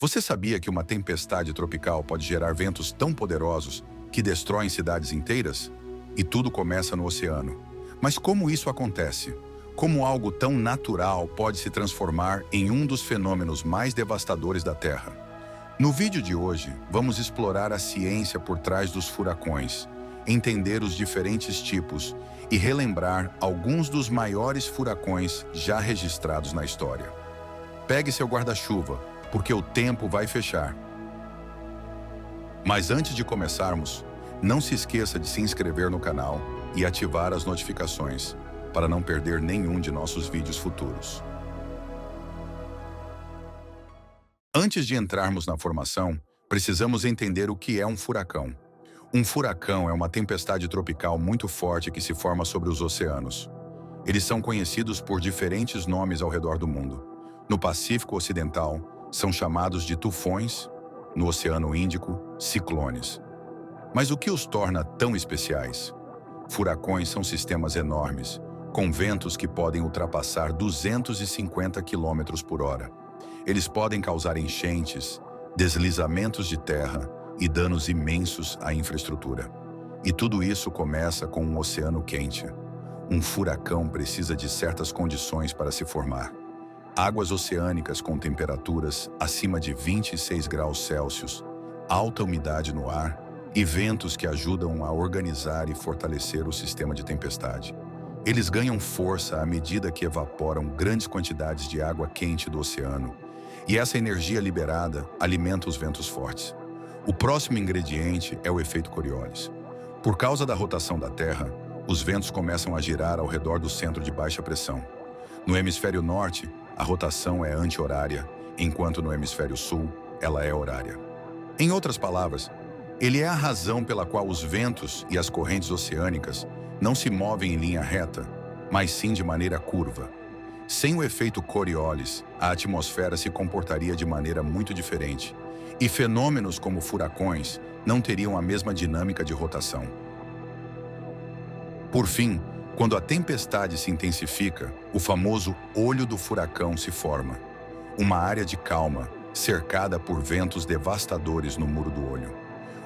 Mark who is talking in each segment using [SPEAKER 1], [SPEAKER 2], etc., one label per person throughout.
[SPEAKER 1] Você sabia que uma tempestade tropical pode gerar ventos tão poderosos que destroem cidades inteiras? E tudo começa no oceano. Mas como isso acontece? Como algo tão natural pode se transformar em um dos fenômenos mais devastadores da Terra? No vídeo de hoje, vamos explorar a ciência por trás dos furacões, entender os diferentes tipos e relembrar alguns dos maiores furacões já registrados na história. Pegue seu guarda-chuva, porque o tempo vai fechar. Mas antes de começarmos, não se esqueça de se inscrever no canal e ativar as notificações para não perder nenhum de nossos vídeos futuros. Antes de entrarmos na formação, precisamos entender o que é um furacão. Um furacão é uma tempestade tropical muito forte que se forma sobre os oceanos. Eles são conhecidos por diferentes nomes ao redor do mundo. No Pacífico Ocidental, são chamados de tufões, no Oceano Índico, ciclones. Mas o que os torna tão especiais? Furacões são sistemas enormes, com ventos que podem ultrapassar 250 km por hora. Eles podem causar enchentes, deslizamentos de terra e danos imensos à infraestrutura. E tudo isso começa com um oceano quente. Um furacão precisa de certas condições para se formar. Águas oceânicas com temperaturas acima de 26 graus Celsius, alta umidade no ar e ventos que ajudam a organizar e fortalecer o sistema de tempestade. Eles ganham força à medida que evaporam grandes quantidades de água quente do oceano, e essa energia liberada alimenta os ventos fortes. O próximo ingrediente é o efeito Coriolis. Por causa da rotação da Terra, os ventos começam a girar ao redor do centro de baixa pressão. No hemisfério norte, a rotação é anti-horária, enquanto no hemisfério sul, ela é horária. Em outras palavras, ele é a razão pela qual os ventos e as correntes oceânicas não se movem em linha reta, mas sim de maneira curva. Sem o efeito Coriolis, a atmosfera se comportaria de maneira muito diferente, e fenômenos como furacões não teriam a mesma dinâmica de rotação. Por fim, quando a tempestade se intensifica, o famoso olho do furacão se forma. Uma área de calma, cercada por ventos devastadores no muro do olho.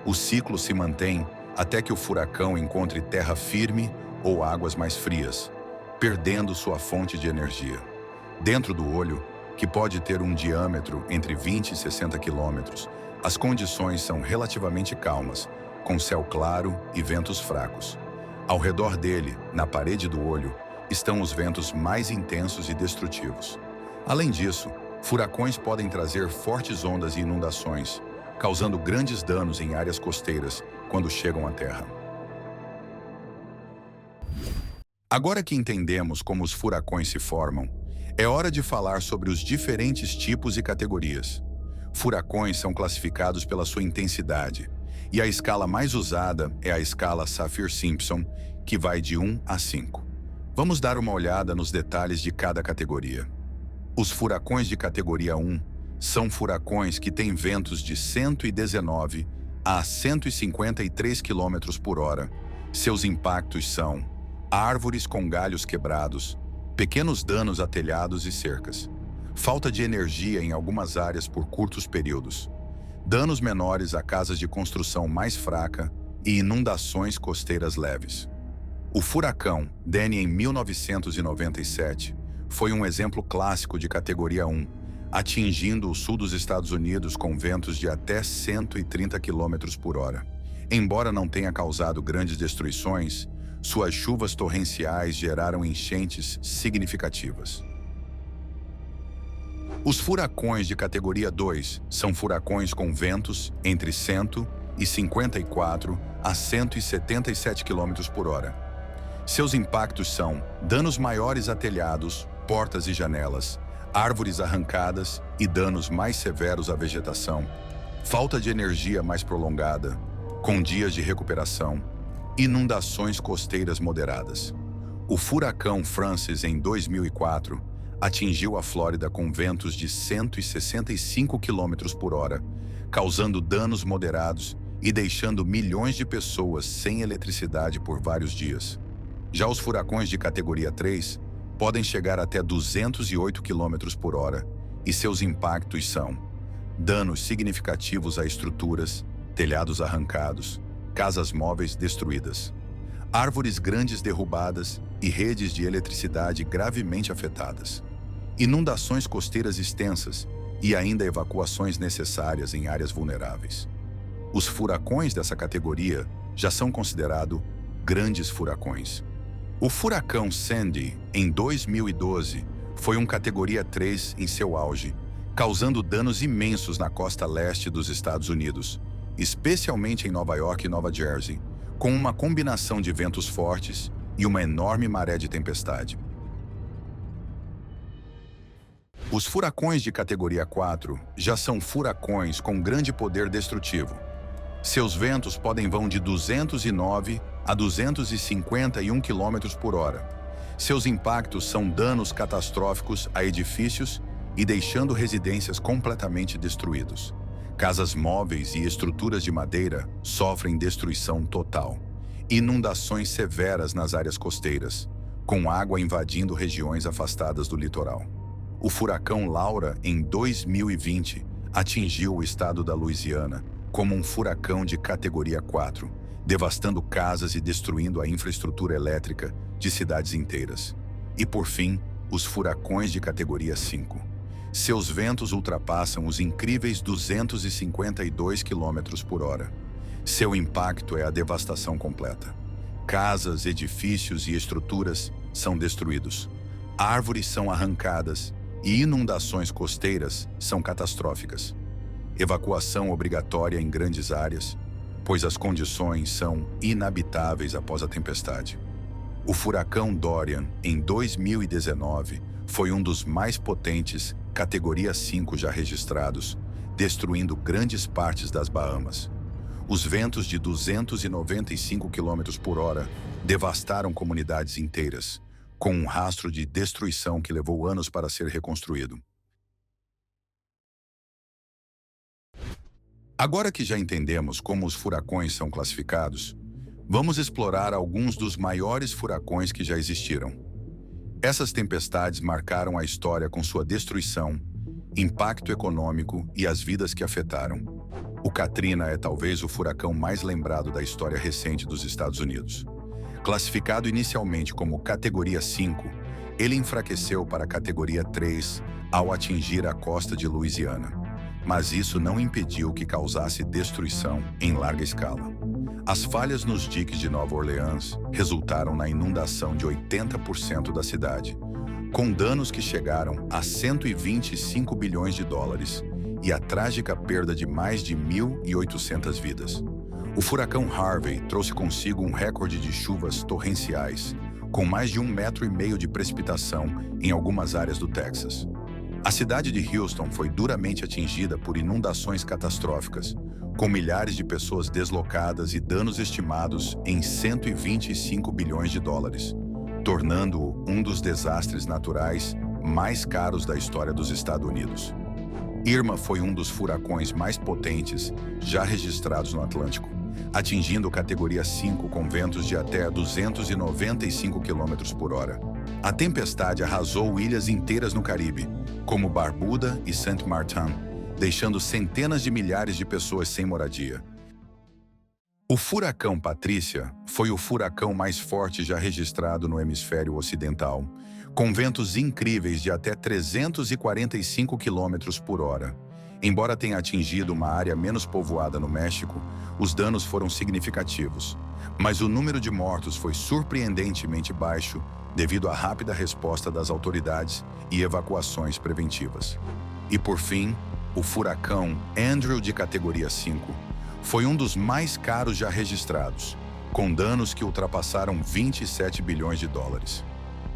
[SPEAKER 1] O ciclo se mantém até que o furacão encontre terra firme ou águas mais frias, perdendo sua fonte de energia. Dentro do olho, que pode ter um diâmetro entre 20 e 60 quilômetros, as condições são relativamente calmas, com céu claro e ventos fracos. Ao redor dele, na parede do olho, estão os ventos mais intensos e destrutivos. Além disso, furacões podem trazer fortes ondas e inundações, causando grandes danos em áreas costeiras quando chegam à terra. Agora que entendemos como os furacões se formam, é hora de falar sobre os diferentes tipos e categorias. Furacões são classificados pela sua intensidade, e a escala mais usada é a escala Saffir-Simpson, que vai de 1 a 5. Vamos dar uma olhada nos detalhes de cada categoria. Os furacões de categoria 1 são furacões que têm ventos de 119 a 153 km por hora. Seus impactos são árvores com galhos quebrados, pequenos danos a telhados e cercas, falta de energia em algumas áreas por curtos períodos, danos menores a casas de construção mais fraca e inundações costeiras leves. O furacão Dani em 1997 foi um exemplo clássico de categoria 1, atingindo o sul dos Estados Unidos com ventos de até 130 km por hora. Embora não tenha causado grandes destruições, suas chuvas torrenciais geraram enchentes significativas. Os furacões de categoria 2 são furacões com ventos entre 154 a 177 km por hora. Seus impactos são danos maiores a telhados, portas e janelas, árvores arrancadas e danos mais severos à vegetação, falta de energia mais prolongada, com dias de recuperação, inundações costeiras moderadas. O furacão Francis, em 2004, atingiu a Flórida com ventos de 165 km por hora, causando danos moderados e deixando milhões de pessoas sem eletricidade por vários dias. Já os furacões de categoria 3 podem chegar até 208 km por hora e seus impactos são danos significativos a estruturas, telhados arrancados, casas móveis destruídas, árvores grandes derrubadas e redes de eletricidade gravemente afetadas, inundações costeiras extensas e ainda evacuações necessárias em áreas vulneráveis. Os furacões dessa categoria já são considerados grandes furacões. O furacão Sandy, em 2012, foi um categoria 3 em seu auge, causando danos imensos na costa leste dos Estados Unidos, especialmente em Nova York e Nova Jersey, com uma combinação de ventos fortes e uma enorme maré de tempestade. Os furacões de categoria 4 já são furacões com grande poder destrutivo. Seus ventos podem vão de 209 a 251 km por hora. Seus impactos são danos catastróficos a edifícios e deixando residências completamente destruídos. Casas móveis e estruturas de madeira sofrem destruição total. Inundações severas nas áreas costeiras, com água invadindo regiões afastadas do litoral. O furacão Laura, em 2020, atingiu o estado da Louisiana como um furacão de categoria 4, devastando casas e destruindo a infraestrutura elétrica de cidades inteiras. E, por fim, os furacões de categoria 5. Seus ventos ultrapassam os incríveis 252 km por hora. Seu impacto é a devastação completa. Casas, edifícios e estruturas são destruídos. Árvores são arrancadas e inundações costeiras são catastróficas. Evacuação obrigatória em grandes áreas, pois as condições são inabitáveis após a tempestade. O furacão Dorian, em 2019, foi um dos mais potentes categoria 5 já registrados, destruindo grandes partes das Bahamas. Os ventos de 295 km por hora devastaram comunidades inteiras, com um rastro de destruição que levou anos para ser reconstruído. Agora que já entendemos como os furacões são classificados, vamos explorar alguns dos maiores furacões que já existiram. Essas tempestades marcaram a história com sua destruição, impacto econômico e as vidas que afetaram. O Katrina é talvez o furacão mais lembrado da história recente dos Estados Unidos. Classificado inicialmente como categoria 5, ele enfraqueceu para a categoria 3 ao atingir a costa de Louisiana. Mas isso não impediu que causasse destruição em larga escala. As falhas nos diques de Nova Orleans resultaram na inundação de 80% da cidade, com danos que chegaram a 125 bilhões de dólares e a trágica perda de mais de 1.800 vidas. O furacão Harvey trouxe consigo um recorde de chuvas torrenciais, com mais de 1,5 metro de precipitação em algumas áreas do Texas. A cidade de Houston foi duramente atingida por inundações catastróficas, com milhares de pessoas deslocadas e danos estimados em 125 bilhões de dólares, tornando-o um dos desastres naturais mais caros da história dos Estados Unidos. Irma foi um dos furacões mais potentes já registrados no Atlântico, atingindo categoria 5 com ventos de até 295 km por hora. A tempestade arrasou ilhas inteiras no Caribe, como Barbuda e Saint Martin, deixando centenas de milhares de pessoas sem moradia. O furacão Patrícia foi o furacão mais forte já registrado no hemisfério ocidental, com ventos incríveis de até 345 km por hora. Embora tenha atingido uma área menos povoada no México, os danos foram significativos, mas o número de mortos foi surpreendentemente baixo devido à rápida resposta das autoridades e evacuações preventivas. E por fim, o furacão Andrew de categoria 5 foi um dos mais caros já registrados, com danos que ultrapassaram 27 bilhões de dólares.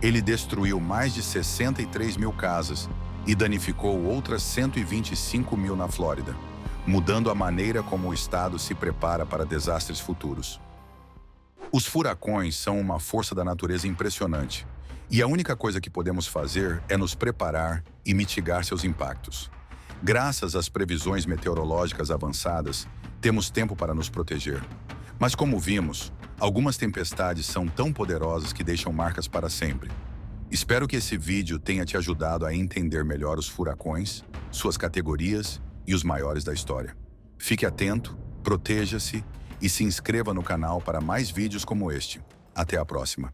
[SPEAKER 1] Ele destruiu mais de 63 mil casas e danificou outras 125 mil na Flórida, mudando a maneira como o estado se prepara para desastres futuros. Os furacões são uma força da natureza impressionante, e a única coisa que podemos fazer é nos preparar e mitigar seus impactos. Graças às previsões meteorológicas avançadas, temos tempo para nos proteger. Mas como vimos, algumas tempestades são tão poderosas que deixam marcas para sempre. Espero que esse vídeo tenha te ajudado a entender melhor os furacões, suas categorias e os maiores da história. Fique atento, proteja-se e se inscreva no canal para mais vídeos como este. Até a próxima.